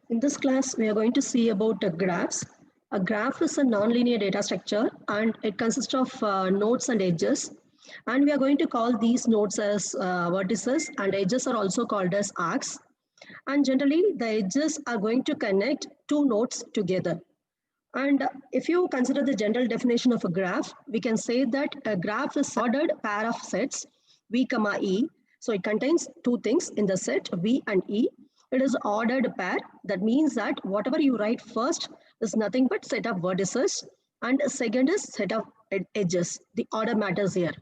In this class, we are going to see about graphs. A graph is a nonlinear data structure and it consists of nodes and edges. And we are going to call these nodes as vertices, and edges are also called as arcs. And generally, the edges are going to connect two nodes together. And if you consider the general definition of a graph, we can say that a graph is ordered pair of sets V comma E. So it contains two things in the set V and E. It is ordered pair. That means that whatever you write first is nothing but set of vertices, and second is set of edges. The order matters here.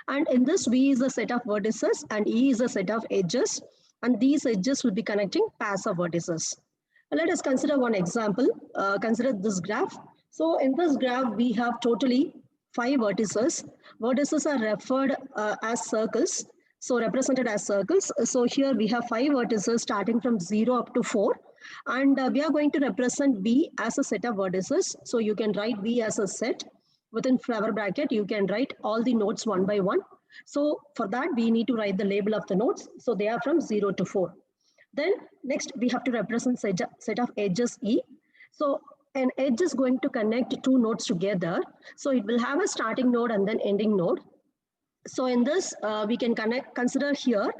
And in this, V is a set of vertices and E is a set of edges. And these edges will be connecting pairs of vertices. Let us consider one example. Consider this graph. So in this graph, we have totally 5 vertices. Vertices are referred as circles. So represented as circles. So here we have 5 vertices starting from 0 up to 4. And we are going to represent V as a set of vertices. So you can write V as a set. Within flower bracket, you can write all the nodes one by one. So for that, we need to write the label of the nodes. So they are from 0 to 4. Then next we have to represent set of edges E. So an edge is going to connect two nodes together. So it will have a starting node and then ending node. So in this, we can consider here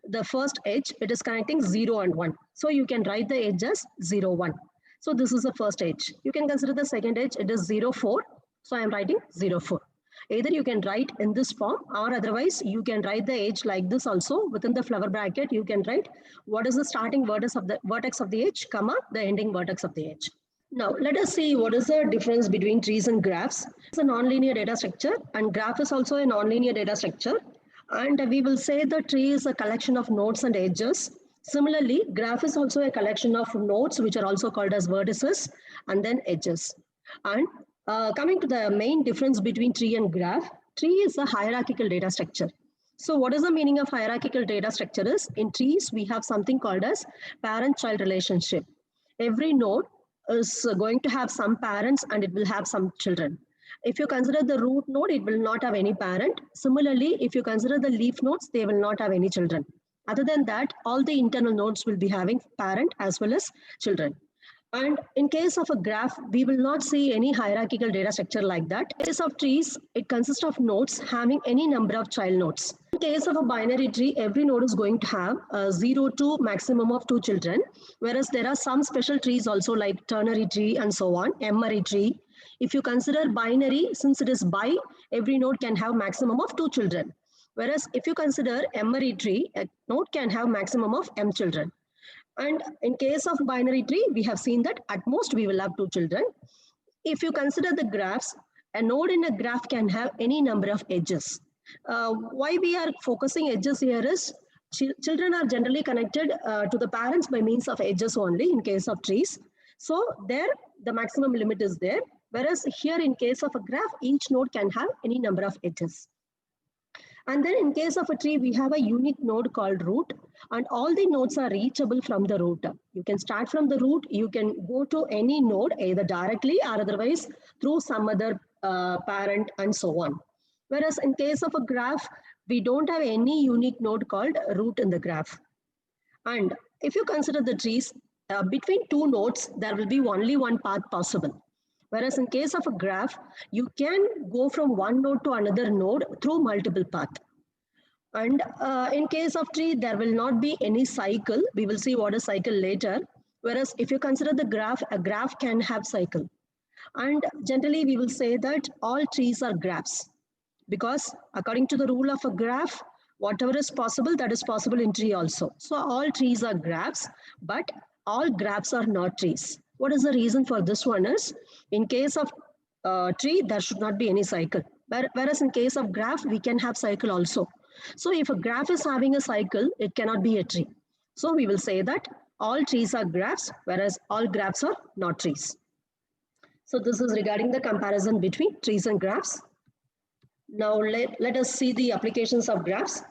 the first edge. It is connecting 0 and 1. So you can write the edge as 0, 1. So this is the first edge. You can consider the second edge. It is 0, 4. So I am writing 0, 4. Either you can write in this form, or otherwise you can write the edge like this also. Within the flower bracket, you can write what is the starting vertex of the edge, comma, the ending vertex of the edge. Now, let us see what is the difference between trees and graphs. It's a nonlinear data structure, and graph is also a nonlinear data structure. And we will say the tree is a collection of nodes and edges. Similarly, graph is also a collection of nodes, which are also called as vertices, and then edges. And coming to the main difference between tree and graph, tree is a hierarchical data structure. So what is the meaning of hierarchical data structure is, in trees, we have something called as parent-child relationship. Every node is going to have some parents and it will have some children. If you consider the root node, it will not have any parent. Similarly, if you consider the leaf nodes, they will not have any children. Other than that, all the internal nodes will be having parent as well as children. And in case of a graph, we will not see any hierarchical data structure like that. In case of trees, it consists of nodes having any number of child nodes. In case of a binary tree, every node is going to have 0 to maximum of 2 children, whereas there are some special trees also like ternary tree and so on, emery tree. If you consider binary, since it is bi, every node can have maximum of 2 children. Whereas if you consider emery tree, a node can have maximum of m children. And in case of binary tree, we have seen that at most we will have 2 children. If you consider the graphs, a node in a graph can have any number of edges. Why we are focusing edges here is children are generally connected to the parents by means of edges only in case of trees. So there the maximum limit is there. Whereas here in case of a graph, each node can have any number of edges. And then in case of a tree, we have a unique node called root, and all the nodes are reachable from the root. You can start from the root, you can go to any node either directly or otherwise through some other parent and so on. Whereas in case of a graph, we don't have any unique node called root in the graph. And if you consider the trees, between two nodes, there will be only one path possible. Whereas in case of a graph, you can go from one node to another node through multiple paths. And in case of tree, there will not be any cycle. We will see what is cycle later. Whereas if you consider the graph, a graph can have cycle. And generally, we will say that all trees are graphs. Because according to the rule of a graph, whatever is possible, that is possible in tree also. So all trees are graphs, but all graphs are not trees. What is the reason for this one is, in case of tree, there should not be any cycle. Whereas in case of graph, we can have cycle also. So if a graph is having a cycle, it cannot be a tree. So we will say that all trees are graphs, whereas all graphs are not trees. So this is regarding the comparison between trees and graphs. Now let us see the applications of graphs.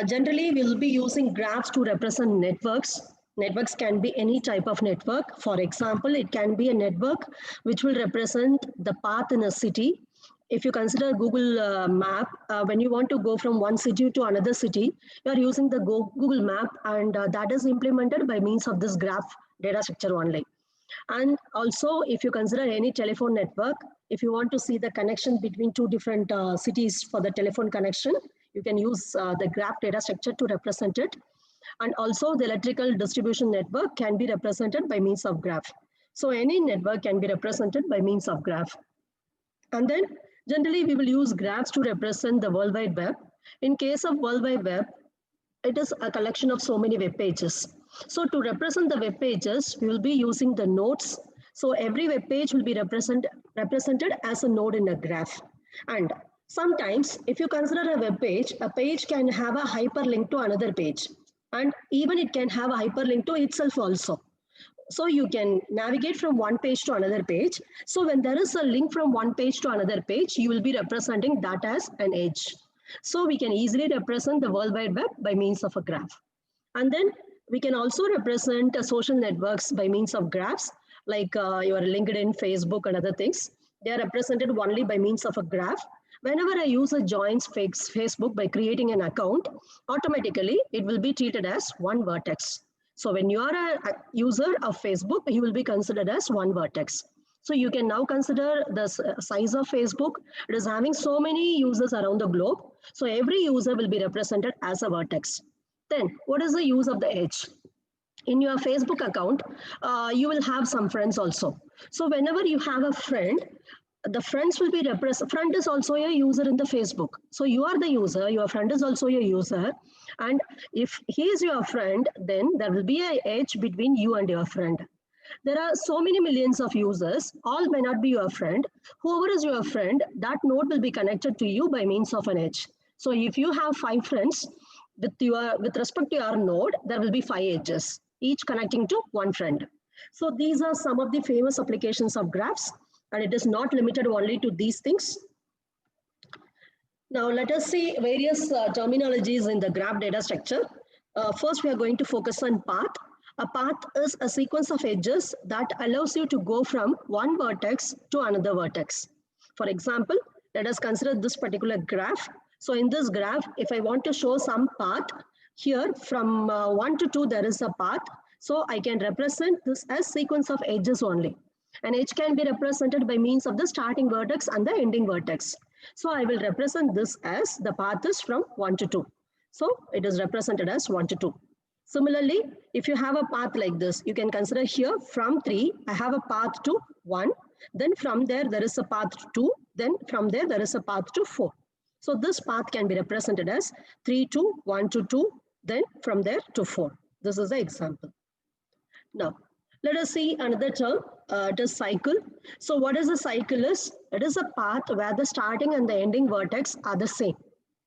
Generally, we'll be using graphs to represent networks. Networks can be any type of network. For example, it can be a network which will represent the path in a city, if you consider Google Map, when you want to go from one city to another city, you are using the Google Map, and that is implemented by means of this graph data structure only. And also, if you consider any telephone network, if you want to see the connection between two different cities for the telephone connection, you can use the graph data structure to represent it. And also, the electrical distribution network can be represented by means of graph. So any network can be represented by means of graph. And then generally we will use graphs to represent the World Wide Web. In case of World Wide Web, it is a collection of so many web pages. So to represent the web pages, we will be using the nodes. So every web page will be represented as a node in a graph. And sometimes if you consider a page can have a hyperlink to another page. And even it can have a hyperlink to itself also. So you can navigate from one page to another page. So when there is a link from one page to another page, you will be representing that as an edge. So we can easily represent the World Wide Web by means of a graph. And then we can also represent social networks by means of graphs, like your LinkedIn, Facebook, and other things. They are represented only by means of a graph. Whenever a user joins Facebook by creating an account, automatically it will be treated as one vertex. So when you are a user of Facebook, you will be considered as one vertex. So you can now consider the size of Facebook. It is having so many users around the globe. So every user will be represented as a vertex. Then what is the use of the edge? In your Facebook account, you will have some friends also. So whenever you have a friend, the friends will be represented. Friend is also a user in the Facebook. So you are the user, your friend is also a user. And if he is your friend, then there will be an edge between you and your friend. There are so many millions of users, all may not be your friend. Whoever is your friend, that node will be connected to you by means of an edge. So if you have 5 friends, with respect to your node, there will be 5 edges, each connecting to one friend. So these are some of the famous applications of graphs, and it is not limited only to these things. Now let us see various terminologies in the graph data structure. First, we are going to focus on path. A path is a sequence of edges that allows you to go from one vertex to another vertex. For example, let us consider this particular graph. So in this graph, if I want to show some path, here from 1 to 2, there is a path. So I can represent this as sequence of edges only. An edge can be represented by means of the starting vertex and the ending vertex. So I will represent this as the path is from 1 to 2. So it is represented as 1 to 2. Similarly, if you have a path like this, you can consider here from 3, I have a path to 1. Then from there is a path to 2. Then from there is a path to 4. So this path can be represented as 3 to 1 to 2. Then from there to 4. This is the example. Now, let us see another term. It is cycle. So what is a cycle is? It is a path where the starting and the ending vertex are the same.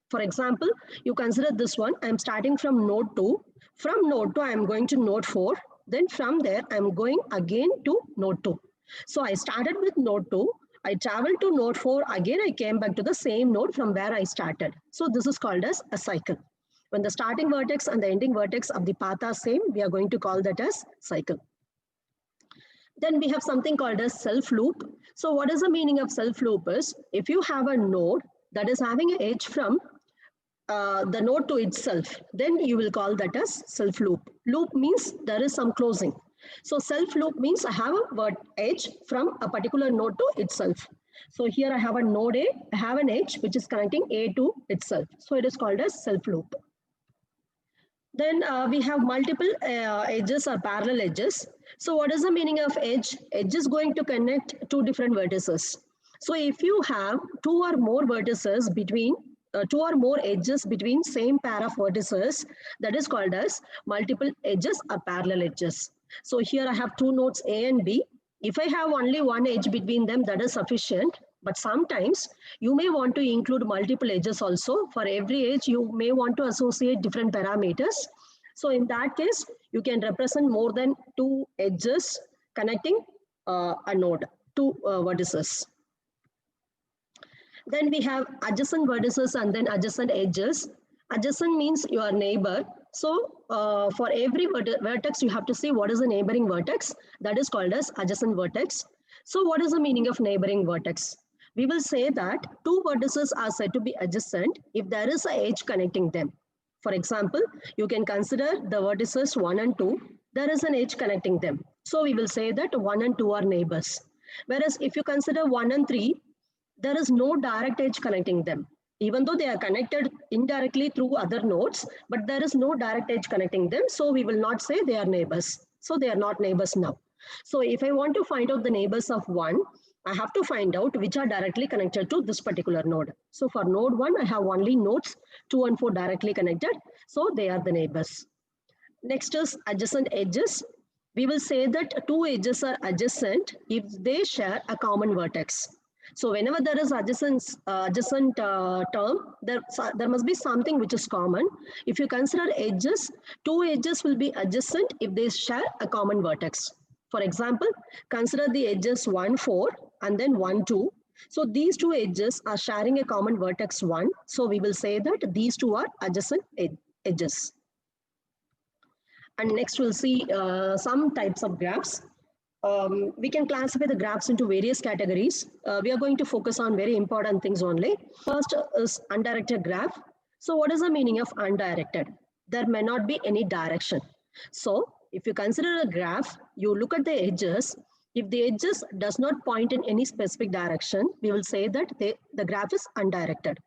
For example, you consider this one. I am starting from node 2. From node 2, I am going to node 4. Then from there, I am going again to node 2. So I started with node 2. I traveled to node 4. Again, I came back to the same node from where I started. So this is called as a cycle. When the starting vertex and the ending vertex of the path are same, we are going to call that as cycle. Then we have something called as self loop. So what is the meaning of self loop is, if you have a node that is having an edge from the node to itself, then you will call that as self loop. Loop means there is some closing. So self loop means I have a edge from a particular node to itself. So here I have a node A, I have an edge which is connecting A to itself. So it is called as self loop. Then we have multiple edges or parallel edges. So what is the meaning of edge? Edge is going to connect two different vertices. So if you have two or more vertices between, two or more edges between same pair of vertices, that is called as multiple edges or parallel edges. So here I have two nodes A and B. If I have only one edge between them, that is sufficient. But sometimes you may want to include multiple edges also. For every edge, you may want to associate different parameters. So in that case, you can represent more than two edges connecting a node, two vertices. Then we have adjacent vertices and then adjacent edges. Adjacent means your neighbor. So for every vertex, you have to see what is the neighboring vertex. That is called as adjacent vertex. So what is the meaning of neighboring vertex? we will say that two vertices are said to be adjacent if there is an edge connecting them. For example, you can consider the vertices 1 and 2. There is an edge connecting them. So we will say that 1 and 2 are neighbors. Whereas if you consider 1 and 3, there is no direct edge connecting them. Even though they are connected indirectly through other nodes, but there is no direct edge connecting them. So we will not say they are neighbors. So they are not neighbors now. So if I want to find out the neighbors of 1, I have to find out which are directly connected to this particular node. So for node 1, I have only nodes 2 and 4 directly connected. So they are the neighbors. Next is adjacent edges. We will say that two edges are adjacent if they share a common vertex. So whenever there is adjacent term, there must be something which is common. If you consider edges, two edges will be adjacent if they share a common vertex. For example, consider the edges 1, 4 and then 1, 2. So these two edges are sharing a common vertex 1. So we will say that these two are adjacent edges. And next we'll see some types of graphs. We can classify the graphs into various categories. We are going to focus on very important things only. First is undirected graph. So what is the meaning of undirected? There may not be any direction. So if you consider a graph, you look at the edges. If the edges does not point in any specific direction, we will say that the graph is undirected.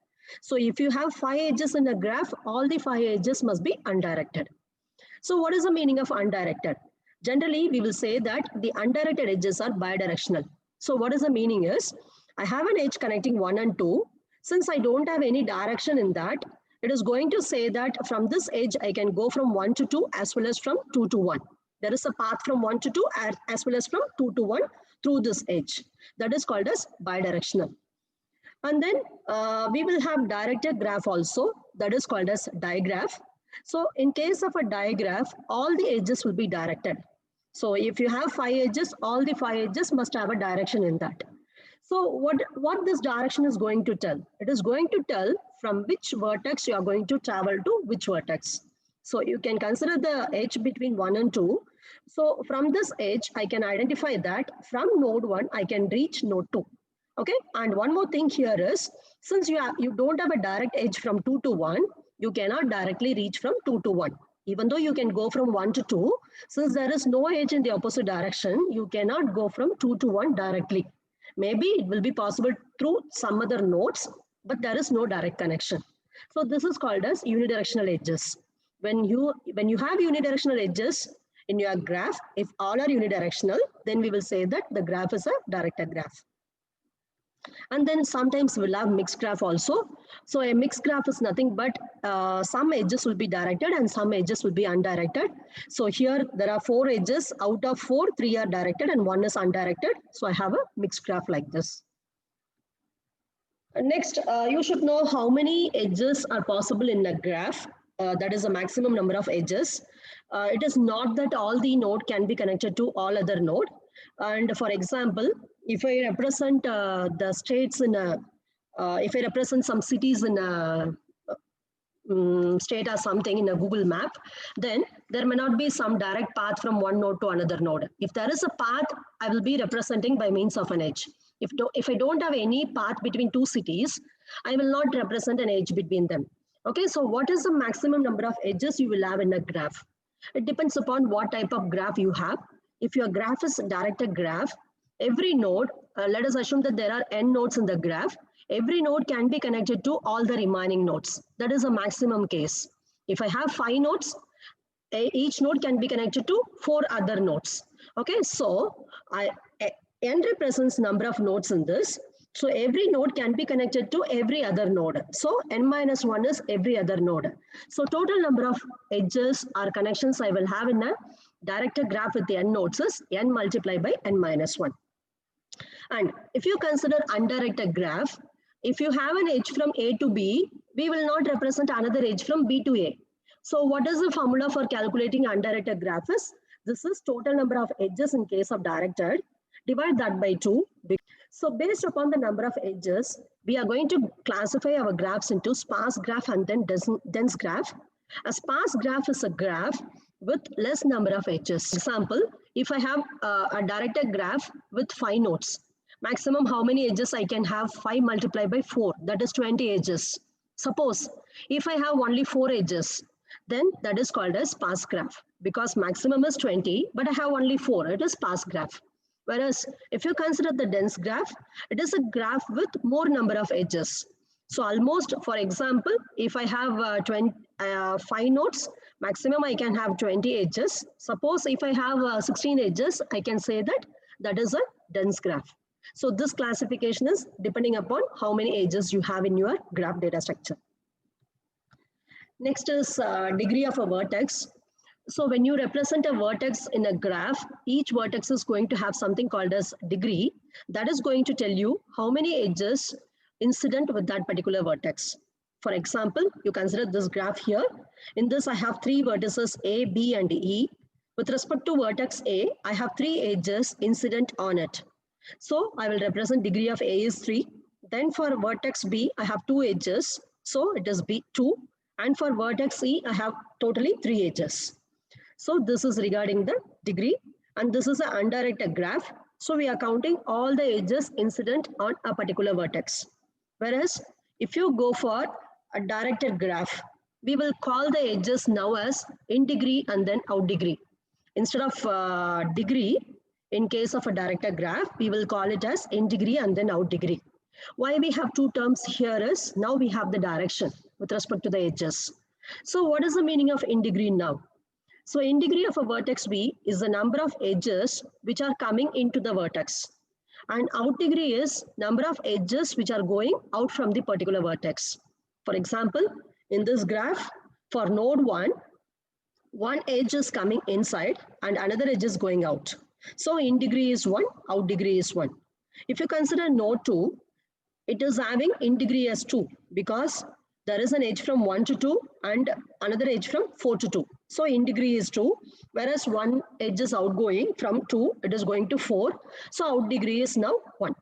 So if you have 5 edges in a graph, all the 5 edges must be undirected. So what is the meaning of undirected? Generally, we will say that the undirected edges are bidirectional. So what is the meaning is, I have an edge connecting 1 and 2. Since I don't have any direction in that, it is going to say that from this edge, I can go from 1 to 2 as well as from 2 to 1. There is a path from 1 to 2 as well as from 2 to 1 through this edge. That is called as bidirectional. And then we will have directed graph also. That is called as digraph. So in case of a digraph, all the edges will be directed. So if you have 5 edges, all the 5 edges must have a direction in that. So what this direction is going to tell? It is going to tell from which vertex you are going to travel to which vertex. So you can consider the edge between 1 and 2. So from this edge, I can identify that from node 1, I can reach node 2. Okay, and one more thing here is, since you don't have a direct edge from 2 to 1, you cannot directly reach from 2 to 1. Even though you can go from 1 to 2, since there is no edge in the opposite direction, you cannot go from 2 to 1 directly. Maybe it will be possible through some other nodes, but there is no direct connection. So this is called as unidirectional edges. When you have unidirectional edges in your graph, if all are unidirectional, then we will say that the graph is a directed graph. And then sometimes we'll have mixed graph also. So a mixed graph is nothing but some edges will be directed and some edges will be undirected. So here there are 4 edges. Out of 4, 3 are directed and 1 is undirected. So I have a mixed graph like this. Next, you should know how many edges are possible in a graph. That is the maximum number of edges. It is not that all the node can be connected to all other node. And for example, if I represent the states in a, if I represent some cities in a state or something in a Google map, then there may not be some direct path from one node to another node. If there is a path, I will be representing by means of an edge. If I don't have any path between 2 cities, I will not represent an edge between them. Okay, so what is the maximum number of edges you will have in a graph? It depends upon what type of graph you have. If your graph is a directed graph, every node, let us assume that there are n nodes in the graph, every node can be connected to all the remaining nodes. That is a maximum case. If I have 5 nodes, each node can be connected to 4 other nodes. Okay, so n represents number of nodes in this. So every node can be connected to every other node. So n minus 1 is every other node. So total number of edges or connections I will have in a directed graph with the n nodes is n multiplied by n minus 1. And if you consider undirected graph, if you have an edge from A to B, we will not represent another edge from B to A. So what is the formula for calculating undirected graph is, this is total number of edges in case of directed, divide that by 2. So based upon the number of edges, we are going to classify our graphs into sparse graph and then dense graph. A sparse graph is a graph with less number of edges. Example, if I have a directed graph with 5 nodes, Maximum how many edges I can have? 5 multiplied by 4, that is 20 edges. Suppose if I have only 4 edges, then that is called as sparse graph, because maximum is 20 but I have only 4, it is sparse graph. Whereas if you consider the dense graph, it is a graph with more number of edges. So almost, for example, if I have 5 nodes, maximum I can have 20 edges. Suppose if I have 16 edges, I can say that that is a dense graph. So this classification is depending upon how many edges you have in your graph data structure. Next is degree of a vertex. So when you represent a vertex in a graph, each vertex is going to have something called as degree. That is going to tell you how many edges incident with that particular vertex. For example, you consider this graph here. In this, I have 3 vertices A, B, and E. With respect to vertex A, I have 3 edges incident on it. So I will represent degree of A is 3. Then for vertex B, I have 2 edges. So it is B2. And for vertex E, I have totally 3 edges. So this is regarding the degree. And this is an undirected graph. So we are counting all the edges incident on a particular vertex. Whereas if you go for a directed graph, we will call the edges now as in degree and then out degree. Instead of degree, in case of a directed graph, we will call it as in degree and then out degree. Why we have 2 terms here is now we have the direction with respect to the edges. So what is the meaning of in degree now? So in degree of a vertex B is the number of edges which are coming into the vertex. And out degree is number of edges which are going out from the particular vertex. For example, in this graph, for node 1, one edge is coming inside and another edge is going out. So in degree is 1, out degree is 1. If you consider node 2, it is having in degree as 2 because there is an edge from 1 to 2 and another edge from 4 to 2. So in degree is 2, whereas one edge is outgoing from 2, it is going to 4. So out degree is now 1.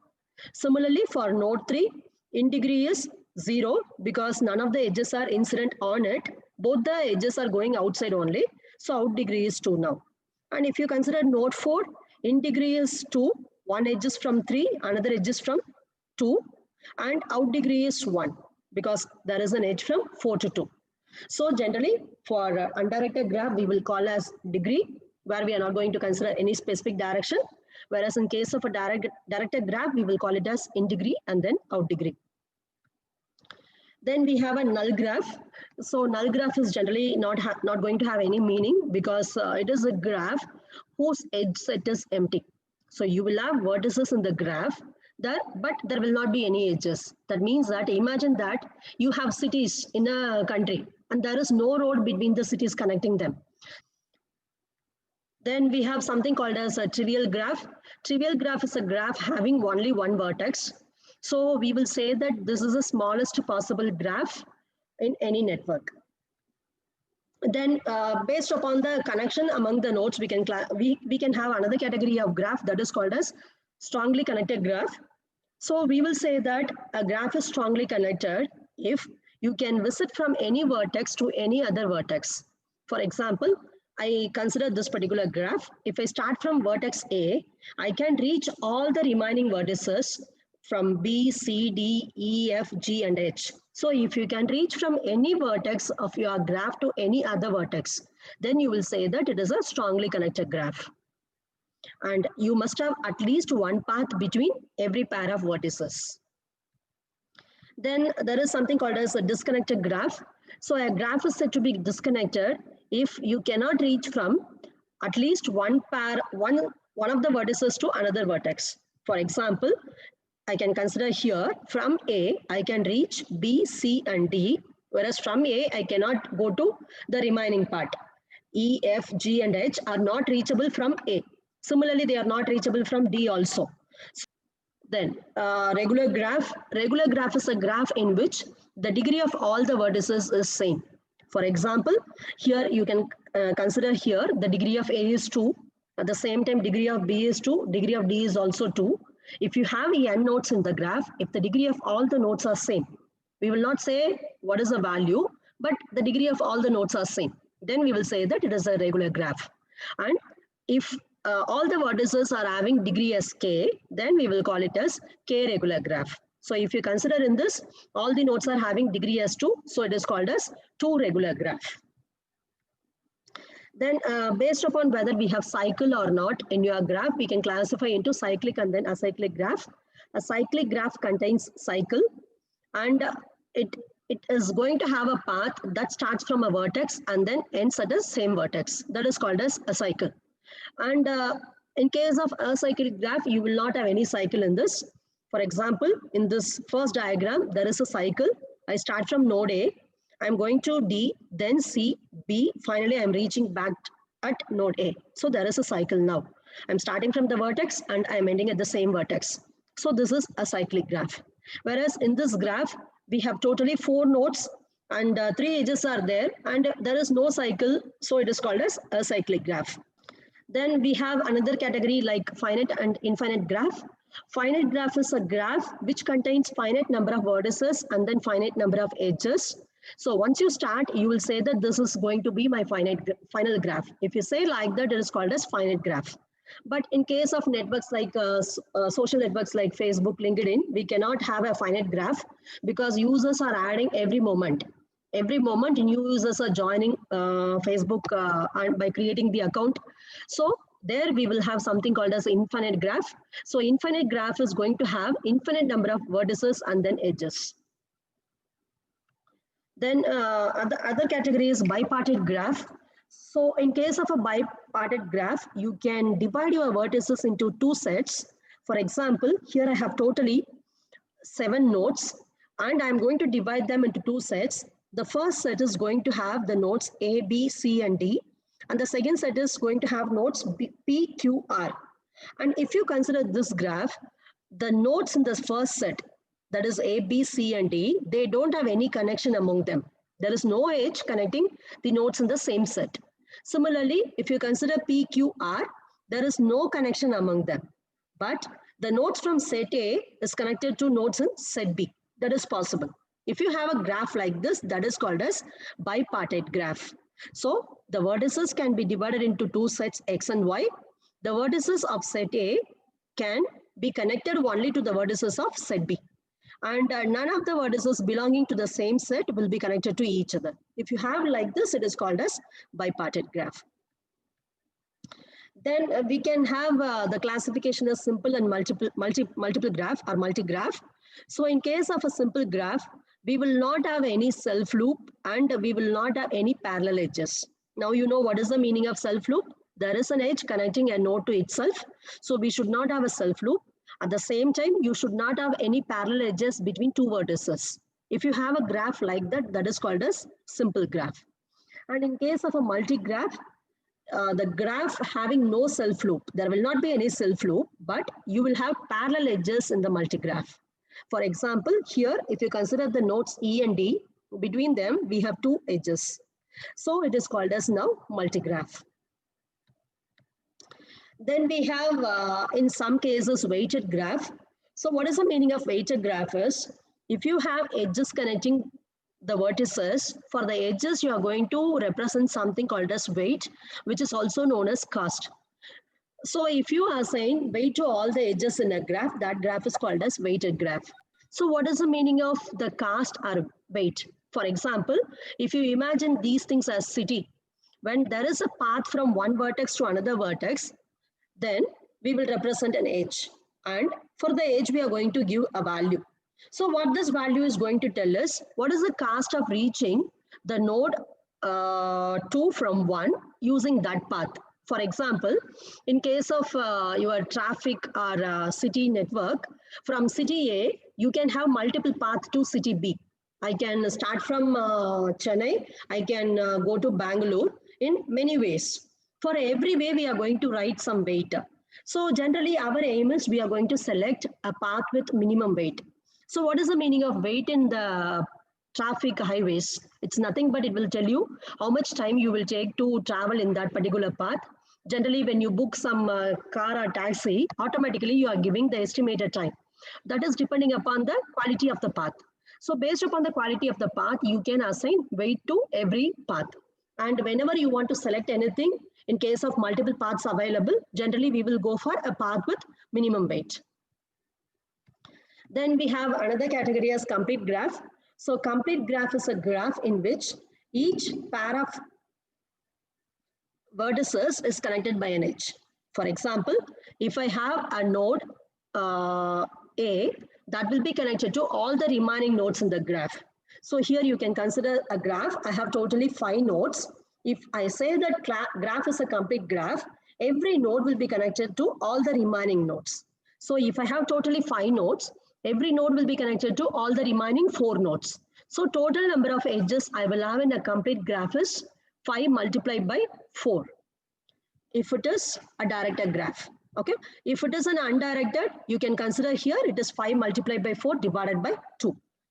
Similarly, for node 3, in degree is 0 because none of the edges are incident on it. Both the edges are going outside only. So out degree is 2 now. And if you consider node 4, in degree is 2. One edge is from 3, another edge is from 2. And out degree is 1 because there is an edge from 4 to 2. So generally for undirected graph, we will call as degree where we are not going to consider any specific direction. Whereas in case of a directed graph, we will call it as in degree and then out degree. Then we have a null graph. So null graph is generally not going to have any meaning because it is a graph whose edge set is empty. So you will have vertices in the graph there, but there will not be any edges. That means that imagine that you have cities in a country and there is no road between the cities connecting them. Then we have something called as a trivial graph. Trivial graph is a graph having only one vertex. So we will say that this is the smallest possible graph in any network. Then based upon the connection among the nodes, we can have another category of graph that is called as strongly connected graph. So we will say that a graph is strongly connected if you can visit from any vertex to any other vertex. For example, I consider this particular graph. If I start from vertex A, I can reach all the remaining vertices from B, C, D, E, F, G, and H. So if you can reach from any vertex of your graph to any other vertex, then you will say that it is a strongly connected graph. And you must have at least one path between every pair of vertices. Then there is something called as a disconnected graph. So a graph is said to be disconnected if you cannot reach from at least one of the vertices to another vertex. For example, I can consider here from A, I can reach B, C, and D, whereas from A, I cannot go to the remaining part. E, F, G, and H are not reachable from A. Similarly, they are not reachable from D also. Then regular graph. Regular graph is a graph in which the degree of all the vertices is same. For example, here you can consider here the degree of A is 2. At the same time, degree of B is 2. Degree of D is also 2. If you have n nodes in the graph, if the degree of all the nodes are same, we will not say what is the value, but the degree of all the nodes are same. Then we will say that it is a regular graph. And if all the vertices are having degree as k, then we will call it as k regular graph. So if you consider in this, all the nodes are having degree as 2, so it is called as 2 regular graph. Then based upon whether we have cycle or not in your graph, we can classify into cyclic and then acyclic graph. A cyclic graph contains cycle, and it is going to have a path that starts from a vertex and then ends at the same vertex. That is called as a cycle. And in case of acyclic graph, you will not have any cycle in this. For example, in this first diagram, there is a cycle. I start from node A, I'm going to D, then C, B, finally I'm reaching back at node A. So there is a cycle now. I'm starting from the vertex and I'm ending at the same vertex. So this is a cyclic graph. Whereas in this graph, we have totally 4 nodes and 3 edges are there and there is no cycle. So it is called as a cyclic graph. Then we have another category like finite and infinite graph. Finite graph is a graph which contains finite number of vertices and then finite number of edges. So once you start, you will say that this is going to be my final graph. If you say like that, it is called as finite graph. But in case of networks like social networks like Facebook, LinkedIn, we cannot have a finite graph because users are adding every moment. Every moment new users are joining Facebook and by creating the account. So there we will have something called as infinite graph. So infinite graph is going to have infinite number of vertices and then edges. Then other category is bipartite graph. So in case of a bipartite graph, you can divide your vertices into 2 sets. For example, here I have totally 7 nodes and I'm going to divide them into 2 sets. The first set is going to have the nodes A, B, C, and D. And the second set is going to have nodes P, Q, R. And if you consider this graph, the nodes in the first set, that is A, B, C, and D, they don't have any connection among them. There is no edge connecting the nodes in the same set. Similarly, if you consider P, Q, R, there is no connection among them. But the nodes from set A is connected to nodes in set B. That is possible. If you have a graph like this, that is called as bipartite graph. So the vertices can be divided into 2 sets X and Y. The vertices of set A can be connected only to the vertices of set B. And none of the vertices belonging to the same set will be connected to each other. If you have like this, it is called as bipartite graph. Then we can have the classification as simple and multiple graph or multi-graph. So in case of a simple graph, we will not have any self loop and we will not have any parallel edges. Now you know what is the meaning of self loop. There is an edge connecting a node to itself. So we should not have a self loop. At the same time, you should not have any parallel edges between 2 vertices. If you have a graph like that, that is called as simple graph. And in case of a multi-graph, the graph having no self loop, there will not be any self loop, but you will have parallel edges in the multi-graph. For example, here, if you consider the nodes E and D, between them, we have 2 edges. So it is called as now multi-graph. Then we have, in some cases, weighted graph. So what is the meaning of weighted graph is, if you have edges connecting the vertices, for the edges, you are going to represent something called as weight, which is also known as cost. So if you assign weight to all the edges in a graph, that graph is called as weighted graph. So what is the meaning of the cost or weight? For example, if you imagine these things as city, when there is a path from one vertex to another vertex, then we will represent an edge. And for the edge, we are going to give a value. So what this value is going to tell us, what is the cost of reaching the node 2 from 1 using that path. For example, in case of your traffic or city network, from city A, you can have multiple paths to city B. I can start from Chennai, I can go to Bangalore in many ways. For every way, we are going to write some weight. So generally, our aim is we are going to select a path with minimum weight. So what is the meaning of weight in the traffic highways? It's nothing but it will tell you how much time you will take to travel in that particular path. Generally, when you book some car or taxi, automatically you are giving the estimated time. That is depending upon the quality of the path. So based upon the quality of the path, you can assign weight to every path. And whenever you want to select anything, In case of multiple paths available, generally we will go for a path with minimum weight. Then we have another category as complete graph. So complete graph is a graph in which each pair of vertices is connected by an edge. For example, if I have a node A, that will be connected to all the remaining nodes in the graph. So here you can consider a graph. I have totally 5 nodes. If I say that graph is a complete graph, every node will be connected to all the remaining nodes. So if I have totally 5 nodes, every node will be connected to all the remaining 4 nodes. So total number of edges I will have in a complete graph is 5 multiplied by 4 if it is a directed graph. Okay, if it is an undirected, you can consider here it is 5 multiplied by 4 divided by 2.